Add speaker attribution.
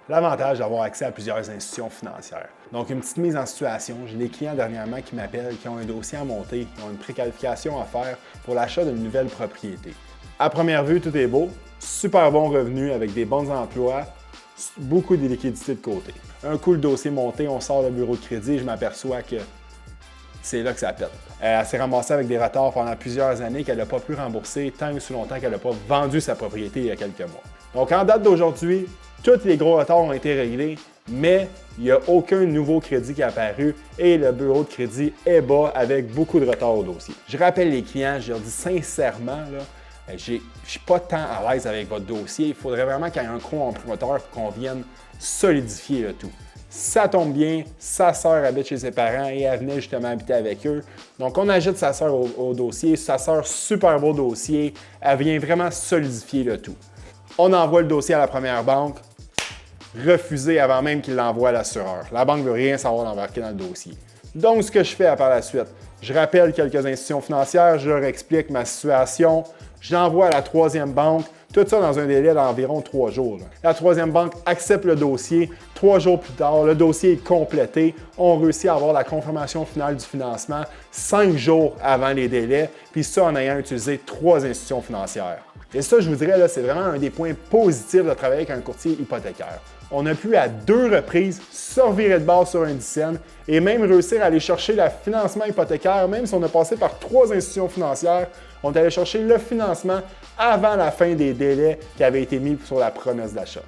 Speaker 1: l'avantage d'avoir accès à plusieurs institutions financières. Donc, une petite mise en situation, j'ai des clients dernièrement qui m'appellent, qui ont un dossier à monter, qui ont une préqualification à faire pour l'achat d'une nouvelle propriété. À première vue, tout est beau, super bon revenu avec des bons emplois, beaucoup de liquidités de côté. Un coup, le dossier monté, on sort le bureau de crédit et je m'aperçois que c'est là que ça pète. Elle s'est ramassée avec des retards pendant plusieurs années qu'elle n'a pas pu rembourser tant et aussi longtemps qu'elle n'a pas vendu sa propriété il y a quelques mois. Donc, en date d'aujourd'hui, tous les gros retards ont été réglés, mais il n'y a aucun nouveau crédit qui est apparu et le bureau de crédit est bas avec beaucoup de retard au dossier. Je rappelle les clients, je leur dis sincèrement, je ne suis pas tant à l'aise avec votre dossier. Il faudrait vraiment qu'il y ait un co-emprunteur pour qu'on vienne solidifier le tout. Ça tombe bien, sa sœur habite chez ses parents et elle venait justement habiter avec eux. Donc, on ajoute sa sœur au dossier. Sa sœur, super beau dossier. Elle vient vraiment solidifier le tout. On envoie le dossier à la première banque, refusé avant même qu'il l'envoie à l'assureur. La banque ne veut rien savoir d'embarquer dans le dossier. Donc, ce que je fais par la suite, je rappelle quelques institutions financières, je leur explique ma situation, je l'envoie à la troisième banque, tout ça dans un délai d'environ 3 jours. La troisième banque accepte le dossier. 3 jours plus tard, le dossier est complété. On réussit à avoir la confirmation finale du financement 5 jours avant les délais, puis ça en ayant utilisé 3 institutions financières. Et ça, je vous dirais, c'est vraiment un des points positifs de travailler avec un courtier hypothécaire. On a pu à 2 reprises se revirer de base sur un DICEN et même réussir à aller chercher le financement hypothécaire, même si on a passé par 3 institutions financières, on est allé chercher le financement avant la fin des délais qui avaient été mis sur la promesse d'achat.